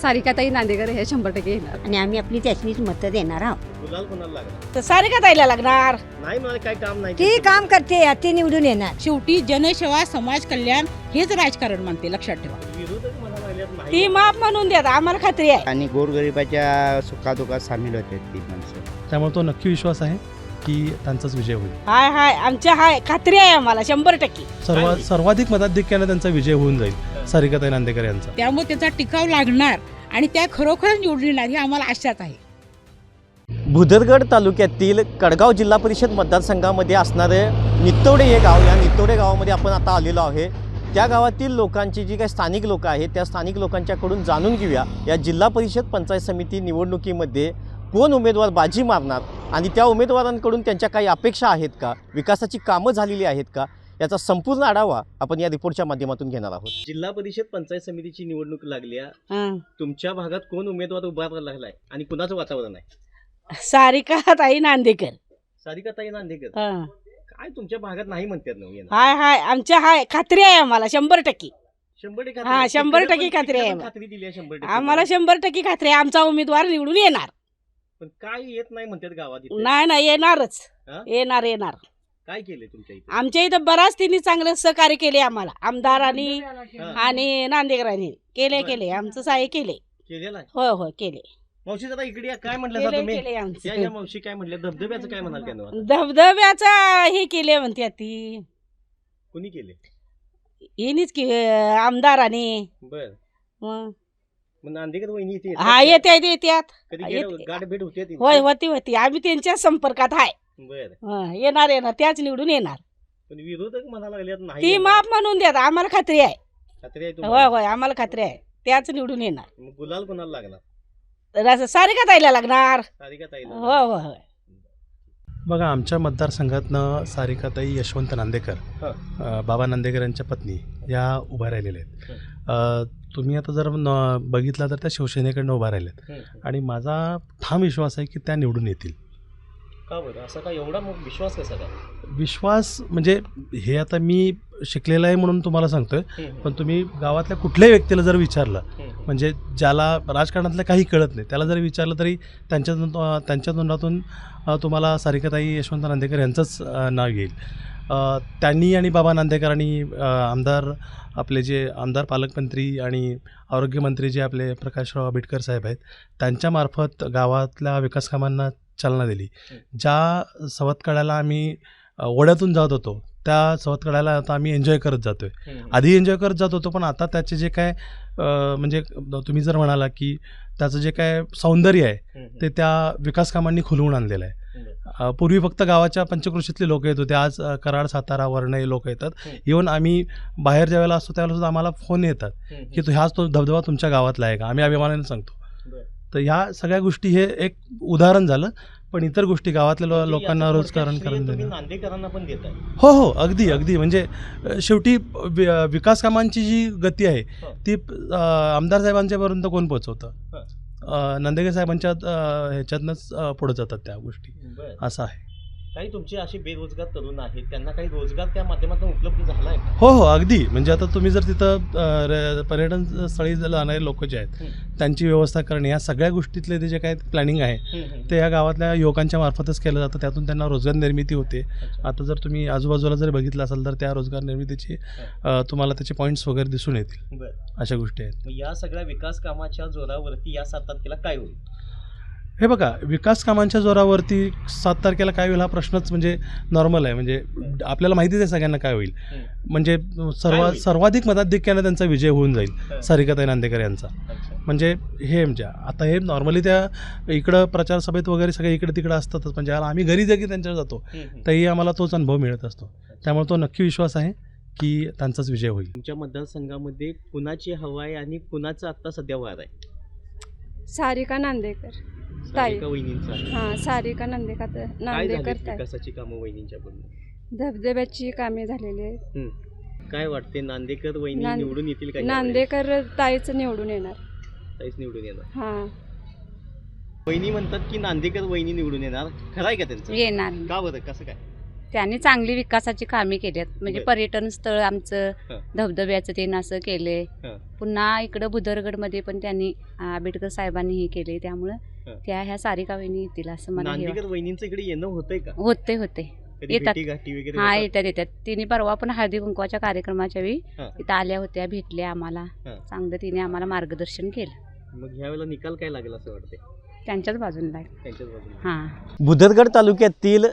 सारिकाताई नांदेकर हे 100% येणार आणि आम्ही आपली त्याचीच मतं देणार आहोत. गुलाल कोणाला लागणार? तर सारिकाताईला लागणार. नाही मला काय काम नाही ती काम करते ती निवडून येणार. शेवटी जनसेवा समाज कल्याण हेच राजकारण म्हणते, लक्षात ठेवा. विरोधक म्हणायला लागल्यात नाही. ती माफ म्हणून देत आम्हाला खात्री आहे. आणि गोरगरिबाच्या सुखादुखात सामील होते ती माणसं. त्यामुळे तो नक्की विश्वास आहे की त्यांचाच विजय होईल. हाय आमच्या खात्री आहे आम्हाला 100%. सर्वाधिक मताधिक्याने त्यांचा विजय होऊन जाईल सारिकाताई नांदेकर यांचा. त्यामुळे त्याचा टिकाव लागणार आणि त्या खरोखरच निवडून येणार ही आम्हाला आशाच आहे. भुदरगड तालुक्यातील कडगाव जिल्हा परिषद मतदारसंघामध्ये असणारे नित्तवडे हे गाव, या नित्तवडे गावामध्ये आपण आता आलेलो आहे. त्या गावातील लोकांची जी काही स्थानिक लोक आहेत त्या स्थानिक लोकांच्याकडून जाणून घेऊया या जिल्हा परिषद पंचायत समिती निवडणुकीमध्ये कोण उमेदवार बाजी मारणार आणि त्या उमेदवारांकडून त्यांच्या काही अपेक्षा आहेत का, विकासाची कामं झालेली आहेत का, याचा संपूर्ण आढावा आपण या रिपोर्टच्या माध्यमातून घेणार आहोत. जिल्हा परिषद पंचायत समितीची निवडणूक लागली आहे. तुमच्या भागात कोण उमेदवार उभा लागलाय आणि कुणाचं वातावरण आहे? सारिकाताई नांदेकर. सारिकाताई नांदेकर. काय तुमच्या भागात नाही म्हणतात ना? हाय आमच्या खात्री आहे आम्हाला 100%. 100% हा, 100% खात्री आहे. खात्री दिली आहे 100%. आम्हाला 100% खात्री आहे आमचा उमेदवार निवडून येणार. पण काय येत नाही म्हणतात गावात? नाही येणारच. हा? येणार. काय केले तुमच्या इथे? आमच्या इथं बराच तिने चांगलं सहकार्य केले आम्हाला, आमदारांनी आणि नांदेकरांनी केले आमचं सहाय्य केलेलं आहे. हो केले. मावशी जरा इकडे या. काय म्हटलं तुम्ही? केले आमचं. या मावशी काय म्हटलं? धबधब्याचं काय म्हणाल त्यांना? धबधब्याचा हे केले म्हणते ती. कोणी केले? येणीच की आमदारांनी. बर. मग नांदेकर वहिनी इथे हा येत्यात. कधी गाठ भेट होते ती? होय होती आम्ही त्यांच्या संपर्कात आहे. बर. येणार त्याच निवडून येणार. पण विरोधक म्हणायला लागल्यात नाही. ती माफ म्हणून देत आम्हाला खात्री आहे. खात्री आहे तुम्हाला? होय आम्हाला खात्री आहे त्याच निवडून येणार. मग गुलाल कोणाला लागणार? सारिकाताईला लागणार. सारिकाताईला. होय. बघा, आमच्या मतदारसंघातनं सारिकाताई यशवंत नांदेकर, बाबा नांदेकर यांच्या पत्नी या उभ्या राहिलेल्या आहेत. तुम्ही आता जर बघितला तर त्या शिवसेनेकडनं उभ्या राहिल्यात आणि माझा ठाम विश्वास आहे की त्या निवडून येतील. का बरं असं काय? एवढा मग विश्वास कसा काय? विश्वास म्हणजे हे आता मी शिकलेला आहे म्हणून तुम्हाला सांगतोय, पण तुम्ही गावातल्या कुठल्याही व्यक्तीला जर विचारलं, म्हणजे ज्याला राजकारणातलं काही कळत नाही त्याला जर विचारलं तरी त्यांच्या तोंडातून तुम्हाला सारिकाताई यशवंत नांदेकर यांचंच नाव येईल. त्यांनी आणि बाबा नांदेकर आणि आमदार आपले जे आमदार पालकमंत्री आणि आरोग्यमंत्री जे आपले प्रकाशराव आंबेडकर साहेब आहेत त्यांच्यामार्फत गावातल्या विकास कामांना चालना दिली. ज्या सवतकड्याला आम्ही ओढ्यातून जात होतो त्या सवतकड्याला आता आम्ही एन्जॉय करत जातो आहे. आधी एन्जॉय करत जात होतो, पण आता त्याचे जे काय म्हणजे तुम्ही जर म्हणाला की त्याचं जे काय सौंदर्य आहे ते त्या विकास कामांनी खुलवून आणलेलं आहे. पूर्वी फक्त गावाच्या पंचक्रोशीतले लोक येत होते, आज कराड, सातारा, वर्ण हे लोक येतात. इव्हन आम्ही बाहेर ज्यावेळेला असतो त्यावेळेला सुद्धा आम्हाला फोन येतात की तो धबधबा तुमच्या गावातला आहे का? आम्ही अभिमानाने सांगतो. तर ह्या सगळ्या गोष्टी हे एक उदाहरण झालं, पण इतर गोष्टी गावातल्या लोकांना रोजगार करून देणं. नांदेकरांना पण देत आहे. हो अगदी म्हणजे शेवटी विकास कामांची जी गती आहे ती आमदार साहेबांच्यापर्यंत कोण पोहोचवतं? नांदेकर साहेबांच्या ह्याच्यातनंच पुढे जातात त्या गोष्टी. असं आहे. काही तुमचे असे बेरोजगार तरुण आहेत त्यांना काही रोजगार त्या माध्यमातून उपलब्ध झाला आहे? हो अगदी. म्हणजे आता तुम्ही जर तिथं पर्यटन स्थळी जाणारे लोक जे आहेत त्यांची व्यवस्था करणे, या सगळ्या गोष्टीतले ते जे काय प्लॅनिंग आहे ते या गावातल्या युवकांच्या मार्फतच केलं जातं. त्यातून त्यांना रोजगार निर्मिती होते. आता जर तुम्ही आजूबाजूला जर बघितलं असाल तर त्या रोजगार निर्मितीची तुम्हाला त्याचे पॉईंट्स वगैरे दिसून येतील. अशा गोष्टी आहेत. या सगळ्या विकास कामाच्या जोरावरती या 7 तारखेला काय होईल? हे बघा, विकास कामांच्या जोरावरती 7 तारखेला काय होईल हा प्रश्नच म्हणजे नॉर्मल आहे. म्हणजे आपल्याला माहितीच आहे सगळ्यांना काय होईल. म्हणजे सर्वाधिक मताधिक्याने त्यांचा विजय होऊन जाईल सारिकाताई नांदेकर यांचा. म्हणजे हे म्हणजे आता हे नॉर्मली त्या इकडं प्रचार सभेत वगैरे सगळे इकडे तिकडे असतातच, पण ज्याला आम्ही घरी जरी त्यांच्यावर जातो तरी आम्हाला तोच अनुभव मिळत असतो. त्यामुळे तो नक्की विश्वास आहे की त्यांचाच विजय होईल. तुमच्या मतदारसंघामध्ये कुणाची हवा आहे आणि कुणाचं आता सध्या वार आहे? सारिका नांदेकर ताई. सारिका नांदेकर विकासाची कामं वहिनींच्याकडून? धबधब्याची कामे झालेली आहेत. काय वाटते, नांदेकर वहिनी निवडून येतील का? नांदेकर ताईच निवडून येणार. ताईच निवडून येणार? हा. वहिनी म्हणतात की नांदेकर वहिनी निवडून येणार, खरं आहे का त्यांचं? येणार. का बरं, कसं काय? त्यांनी चांगली विकासाची कामे केली आहेत म्हणजे बरं. पर्यटन स्थळ आमचं हं. धबधब्याचं ते असं केले. हं. पुन्हा इकडं बुदरगडमध्ये पण त्यांनी आंबेडकर साहेबांनी हे केले त्यामुळं हं. त्या ह्या सारिका वहिनी येतील असं मला हे नांदेकर वहिनींचं इकडे येणं होतंय का होते होते कधी येतात. भेटीगाठी वगैरे हा होतात? येतात तिने परवा पण हळदी कुंकवाच्या कार्यक्रमाच्या वेळी हं. इथं आल्या होत्या भेटल्या आम्हाला. हं. चांगलं तिने आम्हाला मार्गदर्शन केलं. मग ह्या वेळेला निकाल काय लागेल असं वाटतंय त्यांच्याच बाजूला त्यांच्याच बाजूला हां. भुदरगड तालुक्यातील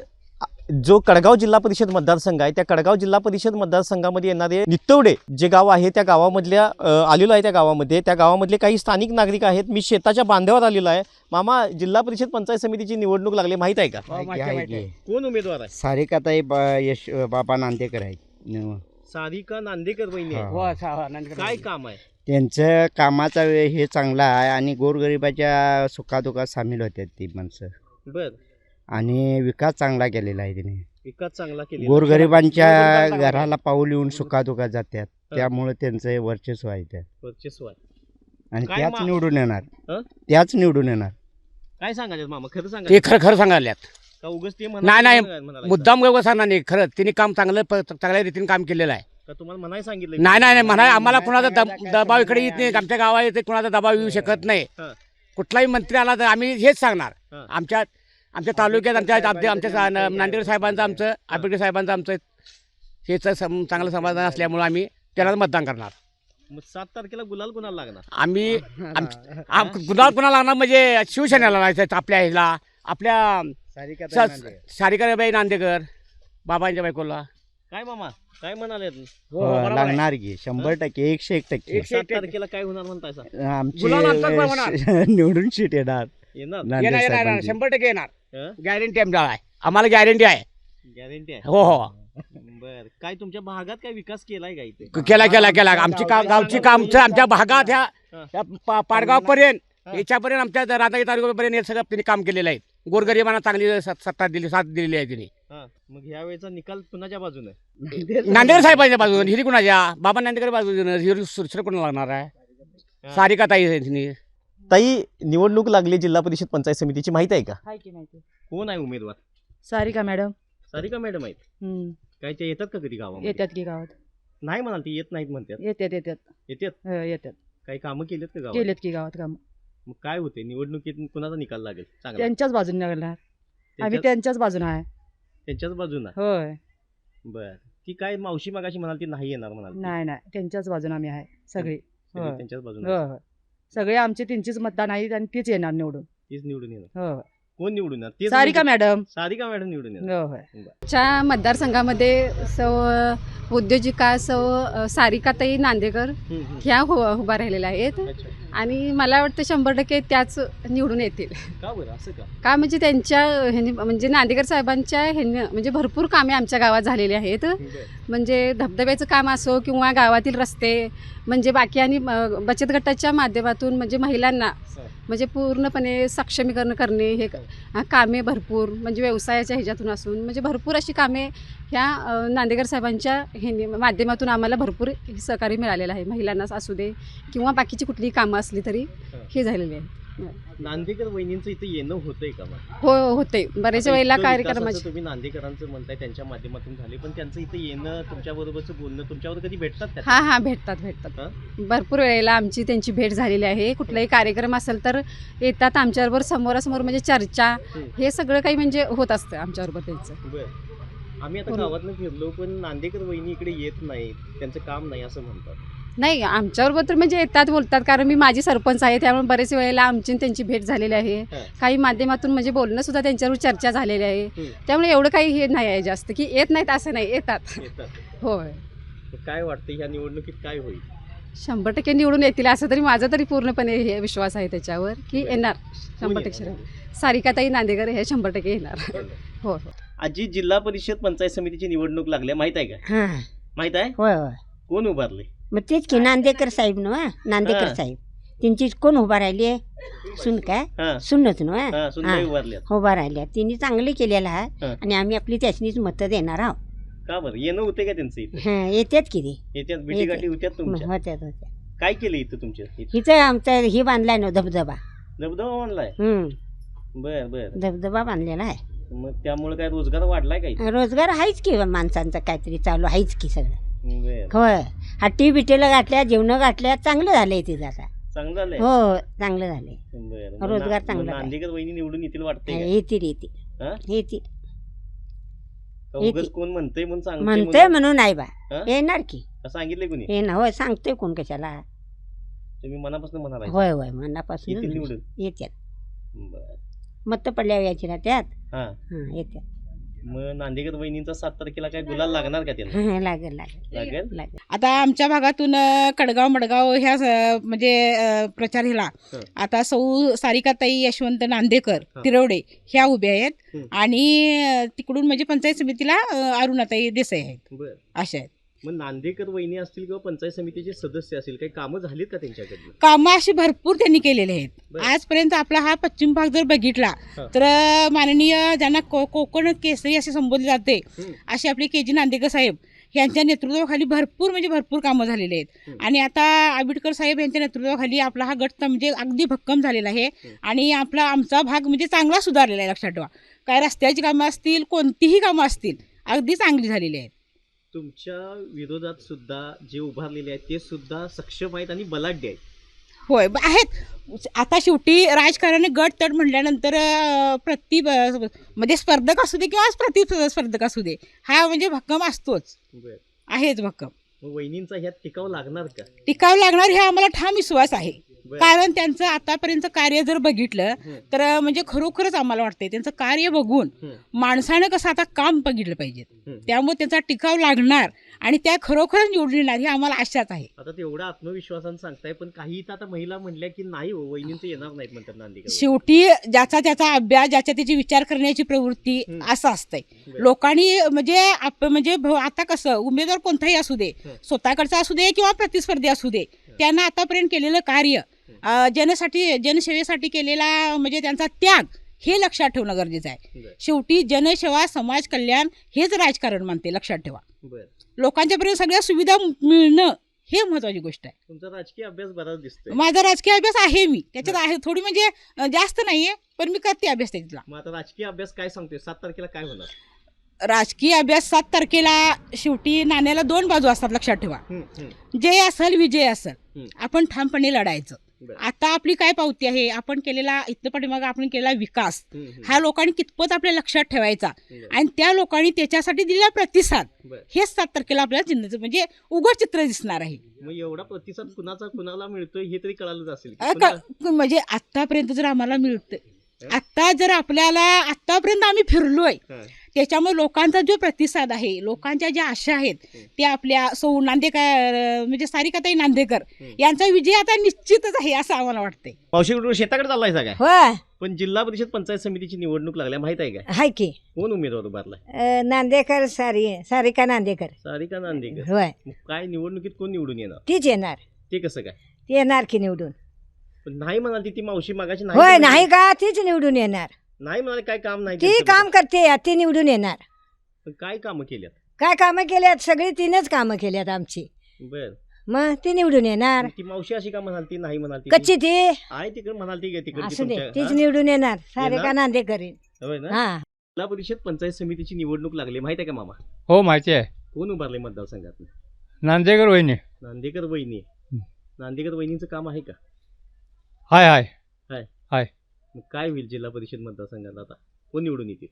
जो कडगाव जिल्हा परिषद मतदारसंघ आहे त्या कडगाव जिल्हा परिषद मतदारसंघामध्ये येणारे नित्तवडे जे गाव आहे त्या गावामधल्या आलेलो आहे त्या गावामधले काही स्थानिक नागरिक आहेत. मी शेताच्या बांधावर आलेलो आहे. मामा, जिल्हा परिषद पंचायत समितीची निवडणूक लागली माहित आहे का? कोण उमेदवार आहे? सारिकाताई यश बाबा नांदेकर आहेत. सारिका नांदेकर वहिनी आहे. हो. काय काम आहे त्यांचं कामाचा हे चांगला आहे आणि गोरगरिबाच्या सुखादुखात सामील होतात ती माणसं बर आणि विकास चांगला केलेला आहे तिने. विकास चांगला केला. गोरगरिबांच्या घराला पाऊल येऊन सुखादुखात जातात त्यामुळे त्यांचं वर्चस्व आहे त्या वर्चस्व आहे. आणि काय त्याच निवडून येणार. हं? त्याच निवडून येणार. काय सांगायचं मामा, खरं सांगा ते खरं सांगायल्यात. का उगाच ते नाही मुद्दाम गप्प सांगणार नाही. खरं तिने काम चांगल्या रीतीने काम केलेलं आहे. का तुम्हाला म्हणाय सांगितलं? नाही म्हणा आम्हाला कुणाचा दबाव इकडे येत नाही. आमच्या गावात येते कुणाचा दबाव येऊ शकत नाही. हं. कुठलाही मंत्री आला तर आम्ही हेच सांगणार. हं. आमच्या तालुक्यात आमच्या नांदेड साहेबांचं आमचं आंबेडकर साहेबांचं आमचं हेच चांगलं समाधान असल्यामुळे आम्ही त्याला मतदान करणार. मग 7 तारखेला गुलाल कोणाला लागणार? आम्ही गुलाल कुणाला लागणार म्हणजे शिवसेनेला लागायचं. आपल्या ह्याला आपल्या सारिकाबाई नांदेकर बाबांच्या बायकोला. काय मामा, काय म्हणाले? लागणार की 100%, 101%. 7 तारखेला काय होणार म्हणताय सा? गुलाल आमचाच होणार. आमचे निवडून शीट येणार. येणार नांदेड येणार साहेबांची. 100% येणार. हं? गॅरंटी आहे. आम्हाला गॅरंटी आहे. गॅरंटी आहे. हो हो बर, काय तुमच्या भागात काय विकास केलाय का इथे? केला आमची गावची काम आमच्या भागात ह्या पाडगाव पर्यंत याच्यापर्यंत आमच्या राधाई तालुक्यापर्यंत हे सगळं त्यांनी काम केलेलं आहे. गोरगरिबांना चांगली साथ दिलेली आहे तिने. हा, मग ह्या वेळेचा निकाल कुणाच्या बाजूने? नांदेड साहेबांच्या बाजूने हिरी कुणाच्या बाबा नांदेकर बाजूने हिरी सुरक्षित कोण लागणार आहे. सारिका ताई ताई, निवडणूक लागली जिल्हा परिषद पंचायत समितीची, माहित आहे का? कोण आहे उमेदवार? सारिका मॅडम. सारिका मॅडम आहेत. काय ते येतात का कधी गावामध्ये? येतात की गावात. नाही म्हणाल ती येत नाहीत म्हणतात. येतात येतात. काही कामं केलेत का गावात? केलेत की गावात काम. मग काय होते निवडणुकीत कुणाचा निकाल लागेल चांगला? त्यांच्याच बाजूने लागणार. आम्ही त्यांच्याच बाजूने आहे. त्यांच्याच बाजूला. होय. बर, ती काय मावशी मगाशी म्हणाल ती नाही येणार म्हणाल? नाही त्यांच्याच बाजूने आम्ही आहे सगळी. होय. त्यांच्याच बाजूला. होय. सगळे आमचे त्यांचीच मतदान आहे आणि तीच येणार निवडून. तीच निवडून येणार. होय. कोण निवडून येणार? तेच सारिका मॅडम. सारिका मॅडम निवडून येणार. होय. च्या मतदारसंघामध्ये उद्योजिका सारिकाताई नांदेकर ह्या उभा राहिलेल्या आहेत. अच्छा. आणि मला वाटतं 100% त्याच निवडून येतील. का बरं असं का? का म्हणजे त्यांच्या ह्यांनी म्हणजे नांदेकर साहेबांच्या ह्यांनी म्हणजे भरपूर कामे आमच्या गावात झालेली आहेत. म्हणजे धबधब्याचं काम असो किंवा गावातील रस्ते म्हणजे बाकी आणि बचत गटाच्या माध्यमातून म्हणजे महिलांना म्हणजे पूर्णपणे सक्षमीकरण करणे हे कामे भरपूर म्हणजे व्यवसायाच्या ह्याच्यातून असून म्हणजे भरपूर अशी कामे ह्या नांदेकर साहेबांच्या ह्यांनी माध्यमातून आम्हाला भरपूर सहकार्य मिळालेलं आहे. महिलांना असू दे किंवा बाकीची कुठलीही कामं असली तरी हे झालेले आहे. नांदेकर वहिनींचं इथे येणं होतंय का मग? हो होते बरेच वेळेला कार्यक्रमाचे. तुम्ही नांदेकरांचं म्हणताय त्यांच्या माध्यमातून झाले, पण त्यांचं इथे येणं तुमच्या बरोबरचं बोलणं तुमच्यावर कधी भेटतात का? हा भेटतात. भरपूर वेळेला आमची त्यांची भेट झालेली आहे. कुठलाही कार्यक्रम असेल तर येतात आमच्याबरोबर समोरासमोर म्हणजे चर्चा हे सगळं काही म्हणजे होत असतं आमच्याबरोबर त्यांचं. बरं, आम्ही आता गावातनं फिरलो पण नांदेकर वहिनी इकडे येत नाहीत, त्यांचं काम नाही असं म्हणतात. नाही, आमच्याबरोबर तर म्हणजे येतात बोलतात कारण मी माझी सरपंच आहे त्यामुळे बरेच वेळेला आमची त्यांची भेट झालेली आहे. काही माध्यमातून म्हणजे बोलणं सुद्धा त्यांच्यावर चर्चा झालेली आहे. त्यामुळे एवढं काही हे नाही आहे जास्त की येत नाहीत असं नाही, येतात. होय. काय वाटतं ह्या निवडणुकीत काय होईल? 100% निवडून येतील असं तरी माझा तरी पूर्णपणे हे विश्वास आहे त्याच्यावर की येणार 100%. सारिकाताई नांदेकर हे 100% येणार. हो. आजी, जिल्हा परिषद पंचायत समितीची निवडणूक लागली माहित आहे का? माहित आहे. होय. कोण उभारले? मग तेच की नांदेकर साहेब ना. नांदेकर साहेब त्यांची कोण उभा राहिली आहे? सुन काय सुनच ना उभा राहिल्या. तिने चांगले केलेलं आहे आणि आम्ही आपली त्याचनीच मतं देणार आहोत. का बरं येणं होते का त्यांचं इथे? येतात की ते येतात, भेटीगाठी होत्यात तुमच्या? होत्यात. काय केलं इथं तुमच्या? इथं आमचं हे बांधलाय ना धबधबा. धबधबा बांधलाय. बर. धबधबा बांधलेला आहे. मग त्यामुळे काय रोजगार वाढलाय काय? रोजगार आहेच की माणसांचं काहीतरी चालू आहेच की सगळं. बरं. होय हट्टी बिटेला गाठल्या जेवण गाठल्या चांगलं झालंय तिथं आता. चांगलं झालंय. हो चांगलं झालंय. बरं. मग रोजगार मग चांगला आहे. नांदेकर वहिनी निवडून येतील वाटतंय का? येतील हा? येतील का उगाच येतील. कोण म्हणतंय म्हणून सांगतंय म्हणतोय म्हणून नाही बा हा? येणार की का सांगितलंय कोणी? हे ना होय सांगतोय कोण कशाला. तुम्ही मनापासून म्हणाला होय होय येतील मनापासून निवडून. येत्यात बरं. मत पडल्यावर यायची ना त्यात. हा. येत्यात. मग नांदेकर वहिनींचा 7 तारखेला काय गुलाल लागणार का त्यांना? लागेल लागेल लागेल. लागेल. आता आमच्या भागातून कडगाव मडगाव ह्या म्हणजे प्रचार हिला हं. आता सौ सारिकाताई यशवंत नांदेकर हं. तिरवडे ह्या उभ्या आहेत. हं. आणि तिकडून म्हणजे पंचायत समितीला अरुणाताई देसाई आहेत. बरं. अशा आहेत. मग नांदेकर वहिनी असतील किंवा पंचायत समितीचे सदस्य असतील काही कामं झालीत का त्यांच्याकडनं? कामं अशी भरपूर त्यांनी केलेले आहेत. बरं. आजपर्यंत आपला हा पश्चिम भाग जर बघितला हं. तर माननीय ज्यांना कोकण केसरी असे संबोधले जाते हं. असे आपले KG नांदेकर साहेब यांच्या नेतृत्वाखाली भरपूर कामं झालेली आहेत. हं. आणि आता आंबेडकर साहेब यांच्या नेतृत्वाखाली आपला हा गट म्हणजे अगदी भक्कम झालेला आहे. आणि आमचा भाग म्हणजे चांगला सुधारलेला आहे. लक्षात ठेवा काय रस्त्याची कामं असतील कोणतीही कामं असतील अगदी चांगली झालेली आहेत. तुमच्या विरोधात सुद्धा जे उभारलेले आहेत ते सुद्धा सक्षम आहेत आणि बलाढ्य आहेत. होय आहेत. आता शेवटी राजकारणी गट तट म्हटल्यानंतर म्हणजे स्पर्धक असू दे किंवा प्रतिस्पर्धक असू दे हा म्हणजे भक्कम असतोच. बरं. आहेच भक्कम. मग वहिनींचा ह्यात टिकाव लागणार का? टिकाव लागणार हे आम्हाला ठाम विश्वास आहे. बरं. कारण त्यांचं आतापर्यंत कार्य जर बघितलं हं. तर म्हणजे खरोखरच आम्हाला वाटतंय त्यांचं कार्य बघून हं. माणसानं कसं आता काम बघितलं पाहिजे. हं. त्यामुळे त्यांचा टिकाव लागणार आणि त्या खरोखरच निवडून येणार ही आम्हाला आशाच आहे. आता तेवढा आत्मविश्वासानं सांगताय पण काही इथं आता महिला म्हणल्या की नाही हो वहिनींचं येणार नाहीत म्हणतात नांदेकर. शेवटी ज्याचा त्याचा अभ्यास ज्याच्या त्याची विचार करण्याची प्रवृत्ती हं. असं असतंय. बरं. लोकांनी म्हणजे आता कसं उमेदवार कोणताही असू दे हं. स्वतःकडचा असू दे किंवा प्रतिस्पर्धी असू दे त्यांना आतापर्यंत केलेलं कार्य जनसेवेसाठी केलेला म्हणजे त्यांचा त्याग हे लक्षात ठेवणं गरजेचं आहे. बरं. शेवटी जनसेवा समाज कल्याण हेच राजकारण मानते. लक्षात ठेवा बरं. लोकांच्यापर्यंत सगळ्या सुविधा मिळणं हे महत्वाची गोष्ट आहे. तुमचा राजकीय अभ्यास बराच दिसतोय. माझा राजकीय अभ्यास आहे मी त्याच्यात आहे थोडी म्हणजे जास्त नाहीये पण मी करते अभ्यास त्यातला. मग आता राजकीय अभ्यास काय सांगतोय 7 तारखेला काय होणार? राजकीय अभ्यास 7 तारखेला शेवटी नाण्याला 2 बाजू असतात. लक्षात ठेवा जय असेल विजय असेल आपण ठामपणे लढायचं. बरं. आता आपली काय पावती आहे आपण केलेला इथं पाठीमागं आपण केलेला विकास हा लोकांनी कितपत आपल्या लक्षात ठेवायचा आणि त्या लोकांनी त्याच्यासाठी दिलेला प्रतिसाद बरं. हेच 7 तारखेला आपल्याला चिन्हाचं म्हणजे उघड चित्र दिसणार आहे. मग एवढा प्रतिसाद कुणाला मिळतोय हे तरी कळालंच असेल की अ, कुणा- क- म्हणजे आतापर्यंत जर आम्हाला मिळतं आता जर आपल्याला आतापर्यंत आम्ही फिरलोय हं. त्याच्यामुळे लोकांचा जो प्रतिसाद आहे लोकांच्या ज्या आशा आहेत त्या आपल्या सौ नांदेकर म्हणजे सारिकाताई नांदेकर यांचा विजय आता निश्चितच आहे असं आम्हाला वाटतंय. मावशीकडून शेताकडे चाललाय सगळ्या होय पण जिल्हा परिषद पंचायत समितीची निवडणूक लागल्या माहित आहे का? हाय की कोण उमेदवार उभारलाय? नांदेकर सारिका नांदेकर. सारिका नांदेकर. होय मग काय निवडणुकीत कोण निवडून येणार? तीच येणार. ते कसं काय? ती येणार की निवडून. पण नाही म्हणाली ती मावशी मागाशी होय म्हणाली. नाही का तीच निवडून येणार. नाही म्हणाले काय काम नाही ती त्यांचं. काम करते ती निवडून येणार. पण काय कामं केल्यात? काय कामं केल्यात सगळी तिनंच कामं केल्यात आमची. बर. मग ती निवडून येणार. ती मावशी अशी का म्हणालती नाही म्हणालती? कच्ची ती आहे तिकडे म्हणालती तिकडे असू दे तीच निवडून येणार. सारिका नांदेकर होय ना? हा. जिल्हा परिषद पंचायत समितीची निवडणूक लागली माहित आहे का मामा? हो माहिती आहे. कोण उभारले मतदारसंघात? नांदेकर वहिनी. नांदेकर वहिनी. नांदेकर वहिनीचं काम आहे का? हाय हाय हाय हाय. मग काय होईल जिल्हा परिषद मतदारसंघात आता कोण निवडून येतील?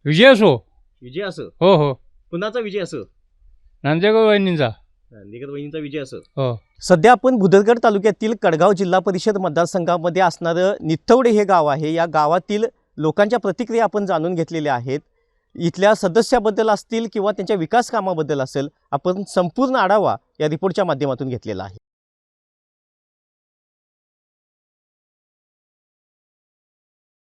विजय असो. विजय असं? हो हो. कुणाचा विजय असं? नांदेकर वहिनींचा. नांदेकर वहिनीचा विजय असं? हो. सध्या आपण भुदरगड तालुक्यातील कडगाव जिल्हा परिषद मतदारसंघामध्ये असणारं नित्तवडे हे गाव आहे. या गावातील लोकांच्या प्रतिक्रिया आपण जाणून घेतलेल्या आहेत. इथल्या सदस्याबद्दल असतील किंवा त्यांच्या विकास कामाबद्दल असेल आपण संपूर्ण आढावा या रिपोर्टच्या माध्यमातून घेतलेला आहे.